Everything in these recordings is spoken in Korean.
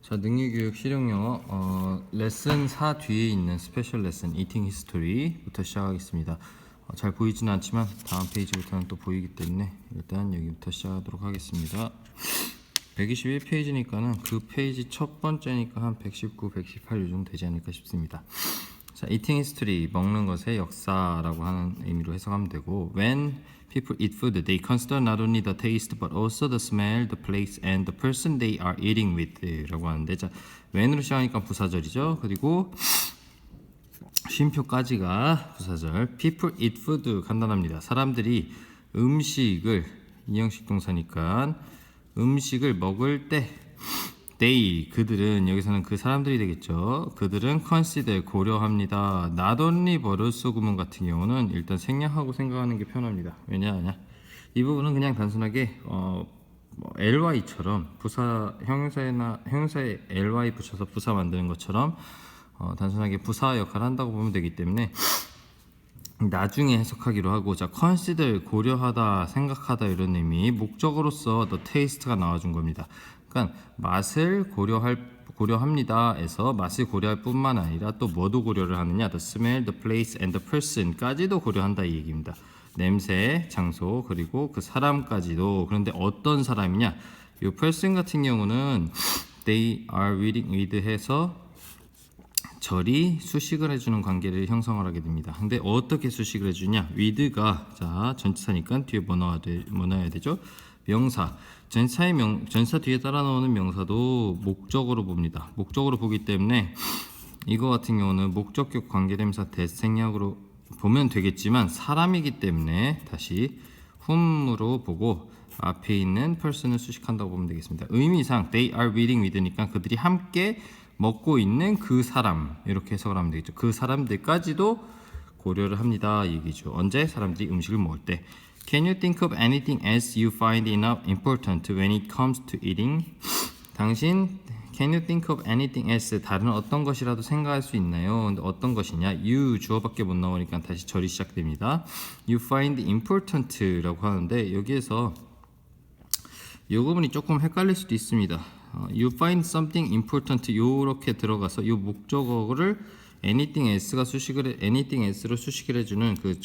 자, 능리교육 실용영어 레슨 4 뒤에 있는 스페셜 레슨 Eating History부터 시작하겠습니다. 잘 보이지는 않지만 다음 페이지부터는 또 보이기 때문에 일단 여기부터 시작하도록 하겠습니다. 121페이지니까는 그 페이지 첫 번째니까 한 119, 118 요 정도 되지 않을까 싶습니다. 자, Eating History, 먹는 것의 역사라고 하는 의미로 해석하면 되고, When people eat food, they consider not only the taste but also the smell, the place, and the person they are eating with라고 하는데, 자, when으로 시작하니까 부사절이죠. 그리고 쉼표까지가 부사절. People eat food 간단합니다. 사람들이 음식을, 이형식 동사니까 음식을 먹을 때 they, 그들은, 여기서는 그 사람들이 되겠죠. 그들은 consider, 고려합니다. not only 버릇 구문 같은 경우는 일단 생략하고 생각하는 게 편합니다. 왜냐하냐, 이 부분은 그냥 단순하게 ly처럼 부사 형용사에 ly 붙여서 부사 만드는 것처럼 단순하게 부사 역할을 한다고 보면 되기 때문에 나중에 해석하기로 하고, 자, consider, 고려하다, 생각하다, 이런 의미, 목적어로서 the taste가 나와준 겁니다. 그러니까 맛을 고려합니다에서 맛을 고려할 뿐만 아니라 또 뭐도 고려를 하느냐, the smell, the place, and the person까지도 고려한다, 이 얘기입니다. 냄새, 장소, 그리고 그 사람까지도. 그런데 어떤 사람이냐, 이 person 같은 경우는 they are reading with 해서 절이 수식을 해주는 관계를 형성을 하게 됩니다. 근데 어떻게 수식을 해주냐, with가, 자, 전치사니까 뒤에 뭐 넣어야 되죠? 명사. 전사 뒤에 따라 나오는 명사도 목적으로 봅니다. 목적으로 보기 때문에 이거 같은 경우는 목적격 관계대명사 대생략으로 보면 되겠지만 사람이기 때문에 다시 whom으로 보고 앞에 있는 person을 수식한다고 보면 되겠습니다. 의미상 they are reading with니까 그들이 함께 먹고 있는 그 사람, 이렇게 해석을 하면 되겠죠. 그 사람들까지도 고려를 합니다, 이 얘기죠. 언제? 사람들이 음식을 먹을 때. Can you think of anything else you find enough important when it comes to eating? 당신, can you think of anything else? 다른 어떤 것이라도 생각할 수 있나요? 근데 어떤 것이냐? You, 주어밖에 못 나오니까 다시 절이 시작됩니다. You find important라고 하는데 여기에서 이 부분이 조금 헷갈릴 수도 있습니다. You find something important, 요렇게 들어가서 이 목적어를 anything else로 수식을 해주는 그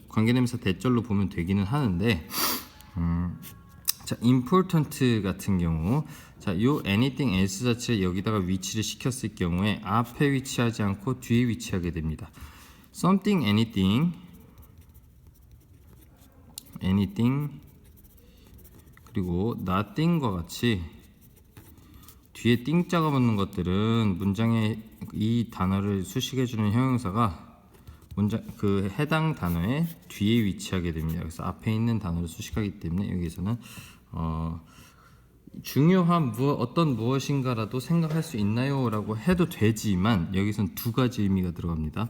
관계대명사 대절로 보면 되기는 하는데, 자, important 같은 경우, 자, 요 anything else 자체를 여기다가 위치를 시켰을 경우에 앞에 위치하지 않고 뒤에 위치하게 됩니다. something, anything 그리고 nothing과 같이 뒤에 띵자가 붙는 것들은 문장에 이 단어를 수식해주는 형용사가 그 해당 단어의 뒤에 위치하게 됩니다. 그래서 앞에 있는 단어를 수식하기 때문에 여기서는 중요한 어떤 무엇인가라도 생각할 수 있나요? 라고 해도 되지만 여기선 두 가지 의미가 들어갑니다.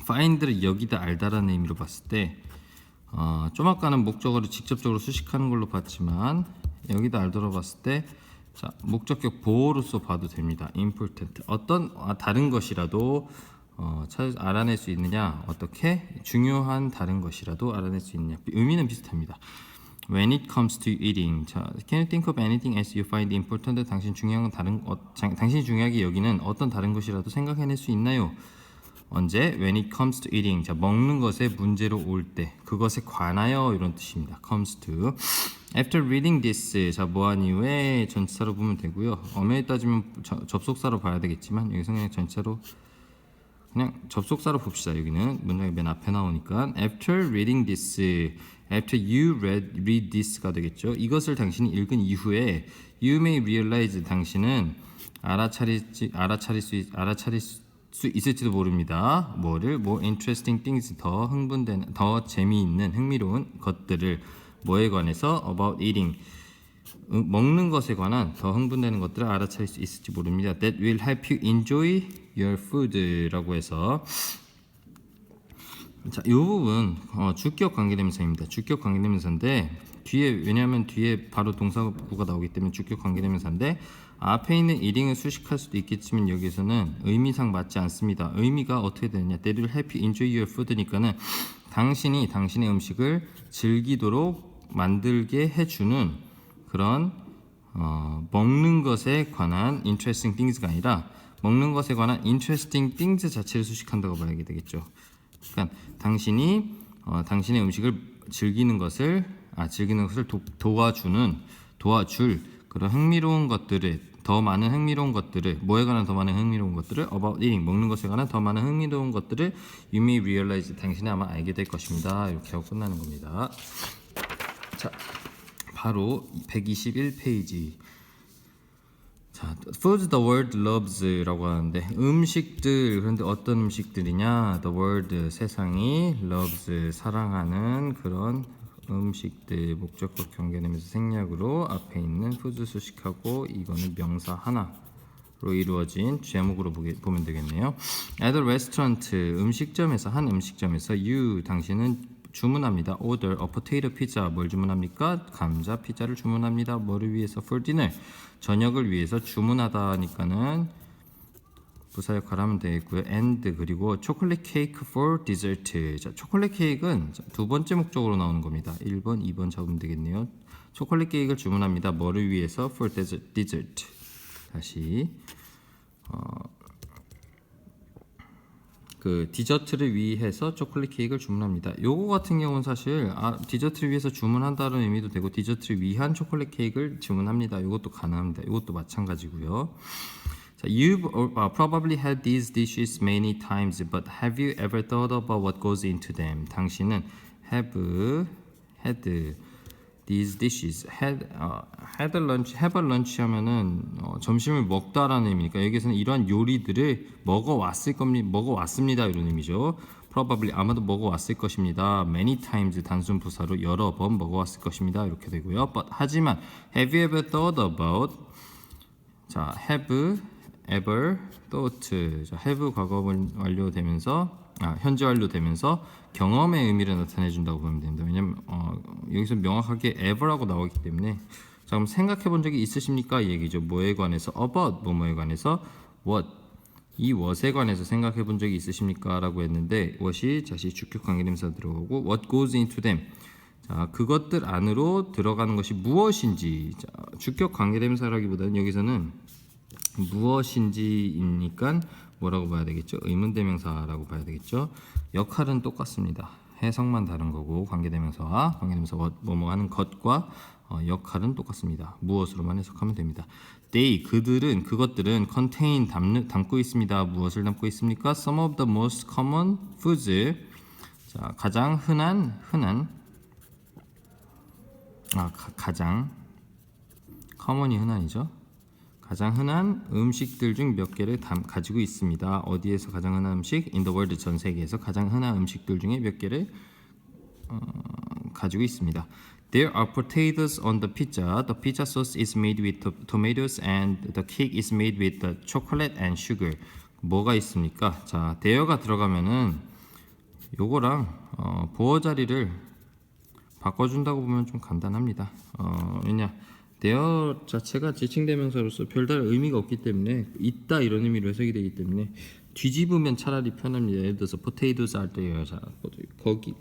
find를 여기다 알다라는 의미로 봤을 때 좀 아까는 목적어를 직접적으로 수식하는 걸로 봤지만 여기다 알더러 봤을 때, 자, 목적격 보호로서 봐도 됩니다. important, 어떤 다른 것이라도 알아낼 수 있느냐, 어떻게 중요한 다른 것이라도 알아낼 수 있느냐, 의미는 비슷합니다. When it comes to eating, 자, can you think of anything else you find important? 당신이 중요하게 여기는 어떤 다른 것이라도 생각해낼 수 있나요? 언제? When it comes to eating, 자, 먹는 것에 문제로 올 때, 그것에 관하여, 이런 뜻입니다. comes to. After reading this, 자, 뭐한 이후에 전치사로 보면 되고요. 엄연히 따지면 접속사로 봐야 되겠지만 여기서 그냥 접속사로 봅시다. 여기는 문장의 맨 앞에 나오니까 After reading this, after you read this가 되겠죠. 이것을 당신이 읽은 이후에 you may realize, 당신은 알아차릴 수 있을지도 모릅니다. 뭐를? more interesting things, 더 재미있는, 흥미로운 것들을, 뭐에 관해서? about eating, 먹는 것에 관한 더 흥분되는 것들을 알아차릴 수 있을지 모릅니다. that will help you enjoy your food라고 해서, 자, 이 부분 주격 관계대명사입니다. 주격 관계대명사인데 왜냐하면 뒤에 바로 동사구가 나오기 때문에 주격 관계대명사인데 앞에 있는 eating을 수식할 수도 있겠지만 여기서는 의미상 맞지 않습니다. 의미가 어떻게 되느냐, that will help you enjoy your food니까는 당신이 당신의 음식을 즐기도록 만들게 해주는 그런 먹는 것에 관한 interesting things가 아니라 먹는 것에 관한 interesting things 자체를 수식한다고 봐야 되겠죠. 그러니까 당신의 음식을 즐기는 것을 도와줄 그런 흥미로운 것들을 뭐에 관한 더 많은 흥미로운 것들을 about eating 먹는 것에 관한 더 많은 흥미로운 것들을 you may realize 당신이 아마 알게 될 것입니다. 이렇게 하고 끝나는 겁니다. 자, 바로 121페이지. 자, foods the world loves라고 하는데 음식들, 그런데 어떤 음식들이냐? The world 세상이 loves 사랑하는 그런 음식들, 목적격 경계되면서 생략으로 앞에 있는 foods 수식하고 이거는 명사 하나로 이루어진 제목으로 보면 되겠네요. At a restaurant 한 음식점에서 you 당신은 주문합니다. order a potato pizza. 뭘 주문합니까? 감자 피자를 주문합니다. 뭐를 위해서? for dinner. 저녁을 위해서 주문하다니까는 부사 역할을 하면 되겠고요. and 그리고 chocolate cake for dessert. 자, 초콜릿 케이크는 두 번째 목적으로 나오는 겁니다. 1번, 2번 잡으면 되겠네요. 초콜릿 케이크를 주문합니다. 뭐를 위해서? for dessert. 다시 그 디저트를 위해서 초콜릿 케이크를 주문합니다. 요거 같은 경우는 사실 디저트를 위해서 주문한다는 의미도 되고 디저트를 위한 초콜릿 케이크를 주문합니다. 이것도 가능합니다. 이것도 마찬가지고요. 자, you've probably had these dishes many times, but have you ever thought about what goes into them? 당신은 have had these dishes, have a lunch 하면은 점심을 먹다라는 의미니까 여기서는 이러한 요리들을 먹어왔습니다 이런 의미죠. probably 아마도 먹어왔을 것입니다. many times 단순 부사로 여러 번 먹어왔을 것입니다 이렇게 되고요. but 하지만 have you ever thought about 자 have ever thought 자, have 과거 완료되면서 현재 완료되면서 경험의 의미를 나타내 준다고 보면 됩니다. 왜냐면 여기서 명확하게 ever라고 나오기 때문에 자, 그럼 생각해 본 적이 있으십니까? 이 얘기죠. 뭐에 관해서 about 뭐뭐에 관해서 what 이 what에 관해서 생각해 본 적이 있으십니까? 라고 했는데 what이 다시 주격 관계대명사 들어오고 what goes into them 자, 그것들 안으로 들어가는 것이 무엇인지 자, 주격 관계대명사라기보다는 여기서는 무엇인지이니까 뭐라고 봐야 되겠죠? 의문대명사라고 봐야 되겠죠? 역할은 똑같습니다. 해석만 다른 거고 관계대명사와 뭐뭐 하는 것과 역할은 똑같습니다. 무엇으로만 해석하면 됩니다. 그것들은 contain 담고 있습니다. 무엇을 담고 있습니까? Some of the most common foods 자, 가장 흔한 가장 common이 흔한이죠. 가장 흔한 음식들 중 몇 개를 가지고 있습니다. 어디에서 가장 흔한 음식? In the world 전 세계에서 가장 흔한 음식들 중에 몇 개를 가지고 있습니다. There are potatoes on the pizza. The pizza sauce is made with tomatoes and the cake is made with the chocolate and sugar. 뭐가 있습니까? 자, there가 들어가면은 요거랑 보어 자리를 바꿔준다고 보면 좀 간단합니다. 왜냐? there 자체가 지칭대명사로서 별다른 의미가 없기 때문에 있다 이런 의미로 해석이 되기 때문에 뒤집으면 차라리 편합니다. 예를 들어서 potatoes are there. 자, 거기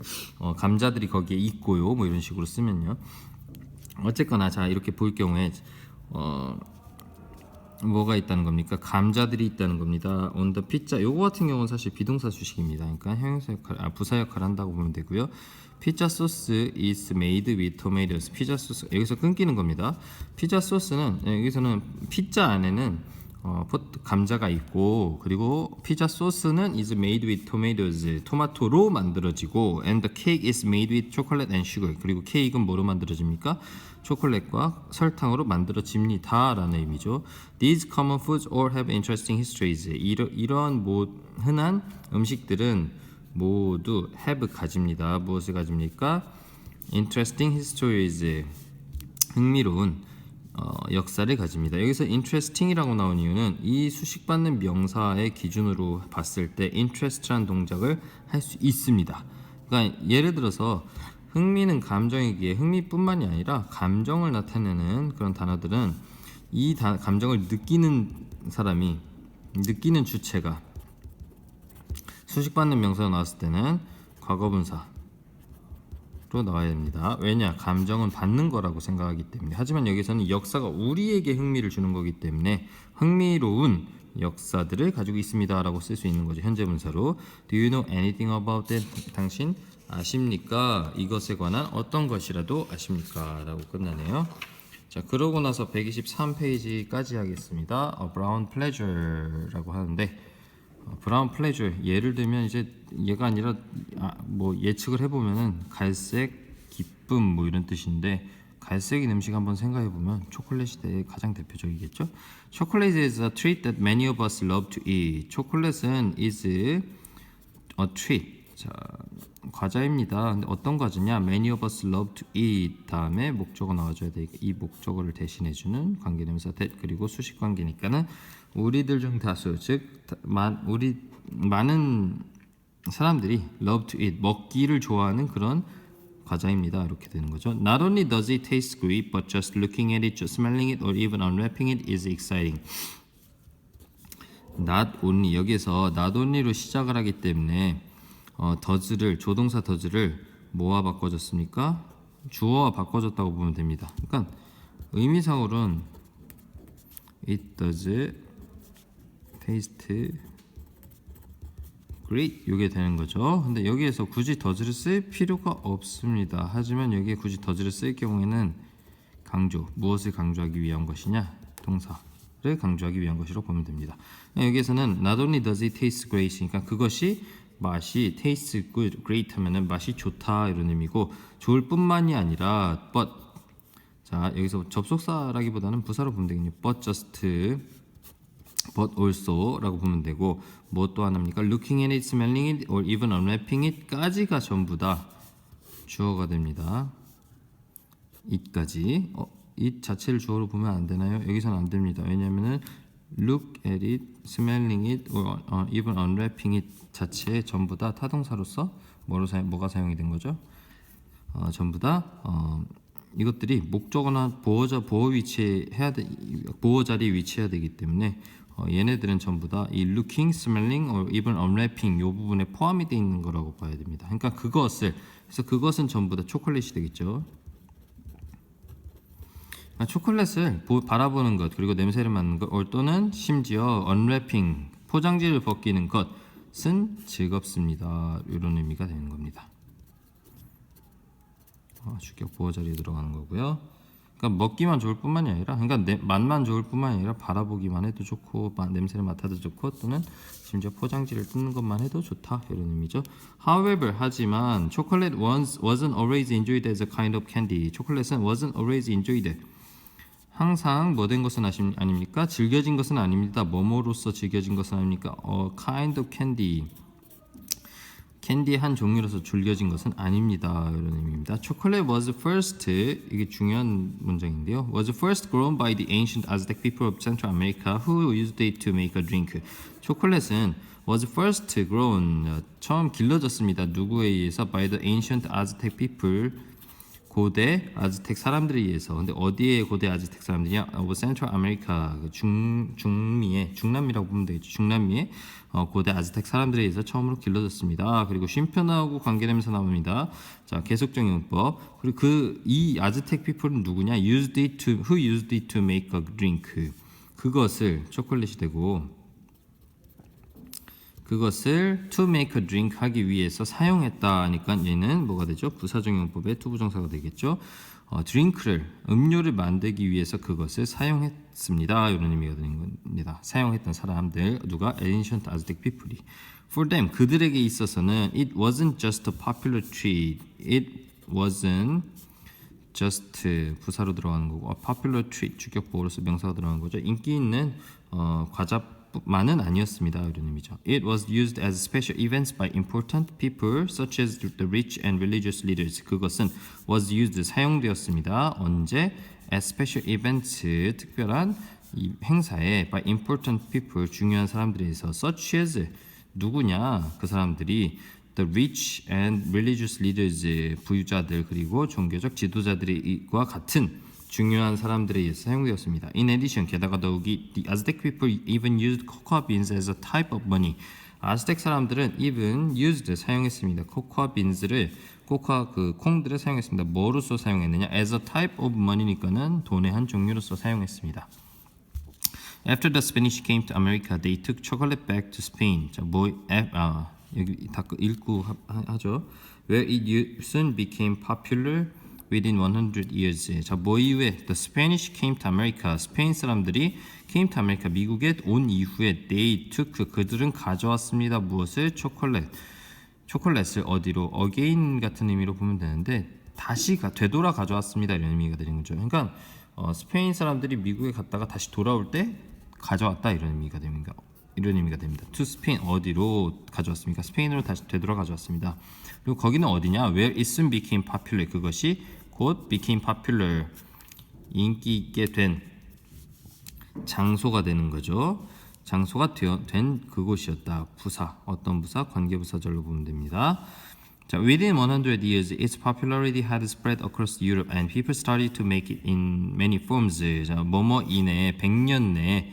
감자들이 거기에 있고요. 뭐 이런 식으로 쓰면요. 어쨌거나 자 이렇게 볼 경우에 뭐가 있다는 겁니까? 감자들이 있다는 겁니다. on the pizza 요거 같은 경우는 사실 비동사 수식입니다. 그러니까 형용사 역할, 부사 역할을 한다고 보면 되고요. 피자 소스 is made with tomatoes. 피자 소스 여기서 끊기는 겁니다. 피자 소스는 여기서는 피자 안에는 감자가 있고 그리고 피자 소스는 is made with tomatoes. 토마토로 만들어지고 and the cake is made with chocolate and sugar. 그리고 케이크는 뭐로 만들어집니까? 초콜릿과 설탕으로 만들어집니다 라는 의미죠. These common foods all have interesting histories. 이러한 흔한 음식들은 모두 have 가집니다. 무엇을 가집니까? Interesting histories. 흥미로운 역사를 가집니다. 여기서 interesting이라고 나온 이유는 이 수식받는 명사의 기준으로 봤을 때 interest라는 동작을 할 수 있습니다. 그러니까 예를 들어서 흥미는 감정이기에 흥미뿐만이 아니라 감정을 나타내는 그런 단어들은 이 감정을 느끼는 사람이 느끼는 주체가 수식받는 명사가 나왔을 때는 과거분사 나와야 됩니다. 왜냐? 감정은 받는 거라고 생각하기 때문에. 하지만 여기서는 역사가 우리에게 흥미를 주는 거기 때문에 흥미로운 역사들을 가지고 있습니다 라고 쓸 수 있는 거죠. 현재 분사로. Do you know anything about it? 당신 아십니까? 이것에 관한 어떤 것이라도 아십니까? 라고 끝나네요. 자, 그러고 나서 123페이지까지 하겠습니다. Brown pleasure라고 하는데 브라운 플레저 예를 들면 이제 얘가 아니라 뭐 예측을 해보면은 갈색 기쁨 뭐 이런 뜻인데 갈색인 음식 한번 생각해보면 초콜릿이 가장 대표적이겠죠. 초콜릿 is a treat that many of us love to eat. 초콜릿은 is a treat. 자, 과자입니다. 근데 어떤 과자냐? Many of us love to eat 다음에 목적어 나와줘야 되니까 이 목적어를 대신해주는 관계대명사 that 그리고 수식 관계니까는 우리들 중 다수 즉 우리 많은 사람들이 love to eat 먹기를 좋아하는 그런 과자입니다. 이렇게 되는 거죠. Not only does it taste great, but just looking at it, just smelling it, or even unwrapping it is exciting. Not only 여기서 not only로 시작을 하기 때문에 does를 조동사 does를 뭐와 바꿔줬습니까? 주어와 바꿔줬다고 보면 됩니다. 그러니까 의미상으로는 it does taste great 이게 되는 거죠. 근데 여기에서 굳이 does를 쓸 필요가 없습니다. 하지만 여기에 굳이 does를 쓸 경우에는 무엇을 강조하기 위한 것이냐? 동사를 강조하기 위한 것이라고 보면 됩니다. 여기에서는 not only does it taste great이니까 그것이 맛이 taste good, great 하면은 맛이 좋다 이런 의미고 좋을 뿐만이 아니라 but 자 여기서 접속사라기보다는 부사로 보면 되겠네요. but just but also 라고 보면 되고 뭐 또 하나입니까? looking at it, smelling it, or even unwrapping it 까지가 전부 다 주어가 됩니다. it까지 it 자체를 주어로 보면 안 되나요? 여기서는 안 됩니다. 왜냐면은 look at it, smelling it, or even unwrapping it 자체에 전부 다 타동사로서 뭐가 사용이 된 거죠? 전부 다 이것들이 목적어나 보호 자리에 위치해야 되기 때문에 얘네들은 전부 다 이 looking, smelling, or even unwrapping 이 부분에 포함이 되어 있는 거라고 봐야 됩니다. 그러니까 그것은 전부 다 초콜릿이 되겠죠. 초콜릿을 바라보는 것 그리고 냄새를 맡는 것 또는 심지어 unwrapping 포장지를 벗기는 것은 즐겁습니다. 이런 의미가 되는 겁니다. 주격 보호 자리에 들어가는 거고요. 그러니까 먹기만 좋을 뿐만이 아니라 그러니까 맛만 좋을 뿐만이 아니라 바라보기만 해도 좋고 냄새를 맡아도 좋고 또는 심지어 포장지를 뜯는 것만 해도 좋다 이런 의미죠. However 하지만 chocolate wasn't always enjoyed as a kind of candy. 초콜릿은 wasn't always enjoyed 항상 뭐된 것은 아닙니까? 즐겨진 것은 아닙니다. 뭐뭐로서 즐겨진 것은 아닙니까? kind of candy. 캔디의 한 종류로서 즐겨진 것은 아닙니다. 이런 의미입니다. Chocolate was first 이게 중요한 문장인데요. Was first grown by the ancient Aztec people of Central America who used it to make a drink. 초콜릿은 was first grown 처음 길러졌습니다. 누구에 의해서? By the ancient Aztec people 고대 아즈텍 사람들에 의해서. 근데 어디에 고대 아즈텍 사람들이냐? Central America 중남미라고 보면 되겠죠. 중남미의 고대 아즈텍 사람들에 의해서 처음으로 길러졌습니다. 그리고 쉼표 나오고 관계대명사 나옵니다. 자 계속적인 문법. 그리고 이 아즈텍 피플은 누구냐? who used it to make a drink. 그것을 초콜릿이 되고 그것을 to make a drink 하기 위해서 사용했다 하니까 얘는 뭐가 되죠? 부사적용법의 투부정사가 되겠죠. 드링크를 음료를 만들기 위해서 그것을 사용했습니다. 이런 의미가 되는 겁니다. 사용했던 사람들 누가? ancient Aztec people이. For them 그들에게 있어서는 it wasn't just a popular treat. It wasn't just 부사로 들어가는 거고 popular treat 주격 보호로서 명사가 들어가는 거죠. 인기 있는 과자만은 아니었습니다. 이런 의미죠. It was used as special events by important people such as the rich and religious leaders. 그것은 was used 사용되었습니다. 언제? as special events 특별한 이 행사에 by important people 중요한 사람들에 의해서 such as 누구냐? 그 사람들이 the rich and religious leaders 부유자들 그리고 종교적 지도자들과 같은 중요한 사람들에 의해서 사용되었습니다. In addition, 게다가 더욱이 the Aztec people even used cocoa beans as a type of money. 아즈텍 사람들은 even used 사용했습니다. 코코아 빈즈를 코코아 그 콩들을 사용했습니다. 뭐로서 사용했느냐? as a type of money니까는 돈의 한 종류로서 사용했습니다. After the Spanish came to America, they took chocolate back to Spain. 자, 여기 다 읽고 하죠. Where it soon became popular within 100 years. 자, 뭐 이후에 the Spanish came to America. 스페인 사람들이 came to America 미국에 온 이후에 they took 그들은 가져왔습니다. 무엇을? 초콜릿을 어디로? again 같은 의미로 보면 되는데 다시 되돌아 가져왔습니다. 이런 의미가 되는 거죠. 그러니까 스페인 사람들이 미국에 갔다가 다시 돌아올 때 가져왔다 이런 의미가 됩니다. To Spain 어디로 가져왔습니까? 스페인으로 다시 되돌아 가져왔습니다. 그리고 거기는 어디냐? Where it soon became popular. 그것이 곧 became popular 인기 있게 된 장소가 되는 거죠. 장소가 된 그곳이었다. 부사 어떤 부사? 관계부사절로 보면 됩니다. 자, within 100 years, its popularity had spread across Europe, and people started to make it in many forms. 자, 뭐뭐 이내에 100년 내에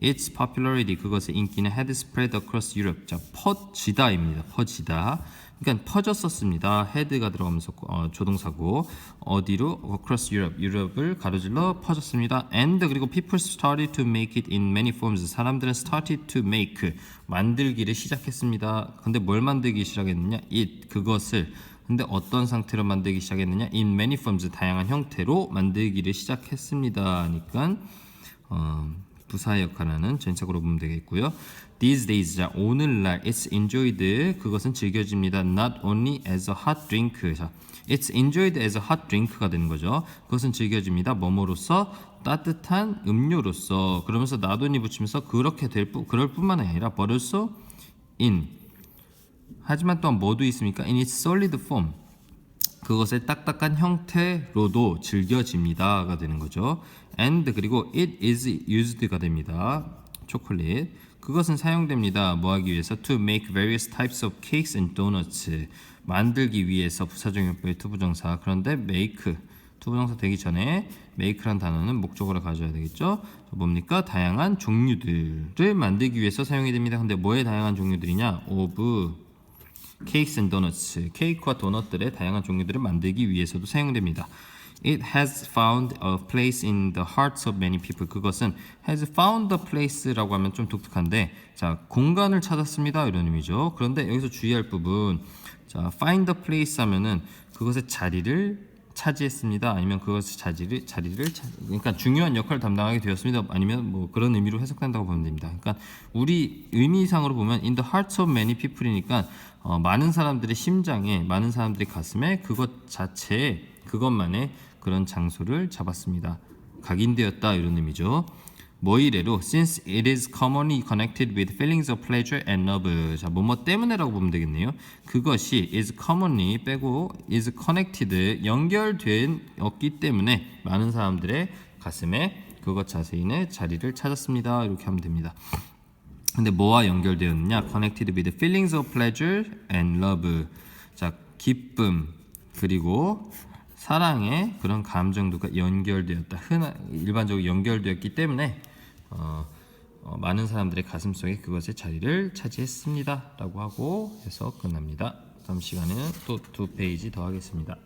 its popularity 그것의 인기는 had spread across Europe. 자, 퍼지다입니다. 퍼지다. 그러니까 퍼졌었습니다. had가 들어가면서 조동사고 어디로? across Europe. 유럽을 가로질러 퍼졌습니다. and 그리고 people started to make it in many forms. 사람들은 started to make 만들기를 시작했습니다. 근데 뭘 만들기 시작했느냐? it 그것을 근데 어떤 상태로 만들기 시작했느냐? in many forms 다양한 형태로 만들기를 시작했습니다. 그러니까 부사의 역할하는 전치사구로 보면 되겠고요. These days, 자, 오늘날 it's enjoyed, 그것은 즐겨집니다. Not only as a hot drink. 자, it's enjoyed as a hot drink가 되는 거죠. 그것은 즐겨집니다. 뭐뭐로서? 따뜻한 음료로서. 그러면서 not only 붙이면서 그렇게 그럴 뿐만 아니라 but also in. 하지만 또한 뭐도 있습니까? In its solid form. 그것의 딱딱한 형태로도 즐겨집니다가 되는 거죠. And 그리고 it is used가 됩니다. 초콜릿. 그것은 사용됩니다. 뭐 하기 위해서? To make various types of cakes and donuts. 만들기 위해서 부사적용법의 투부정사. 그런데 make 투부정사 되기 전에 make란 단어는 목적어로 가져야 되겠죠. 뭡니까? 다양한 종류들을 만들기 위해서 사용이 됩니다. 근데 뭐의 다양한 종류들이냐? of cakes and donuts. 케이크와 도넛들의 다양한 종류들을 만들기 위해서도 사용됩니다. It has found a place in the hearts of many people. 그것은 has found a place라고 하면 좀 독특한데, 자, 공간을 찾았습니다 이런 의미죠. 그런데 여기서 주의할 부분, 자, find a place 하면은 그것의 자리를 차지했습니다. 아니면 그것의 그러니까 중요한 역할을 담당하게 되었습니다. 아니면 뭐 그런 의미로 해석된다고 보면 됩니다. 그러니까 우리 의미상으로 보면 in the hearts of many people이니까 많은 사람들의 심장에, 많은 사람들의 가슴에 그것 자체에 그것만의 그런 장소를 잡았습니다. 각인되었다 이런 의미죠. 뭐 이래로 since it is commonly connected with feelings of pleasure and love. 자, 뭐뭐 때문에라고 보면 되겠네요. 그것이 is commonly 빼고 is connected 연결되었기 때문에 많은 사람들의 가슴에 그것 자세인의 자리를 찾았습니다. 이렇게 하면 됩니다. 근데 뭐와 연결되었느냐? connected with feelings of pleasure and love. 자, 기쁨 그리고 사랑의 그런 감정도가 연결되었다. 일반적으로 연결되었기 때문에 많은 사람들의 가슴 속에 그것의 자리를 차지했습니다. 라고 하고 해서 끝납니다. 다음 시간에는 또 2페이지 더 하겠습니다.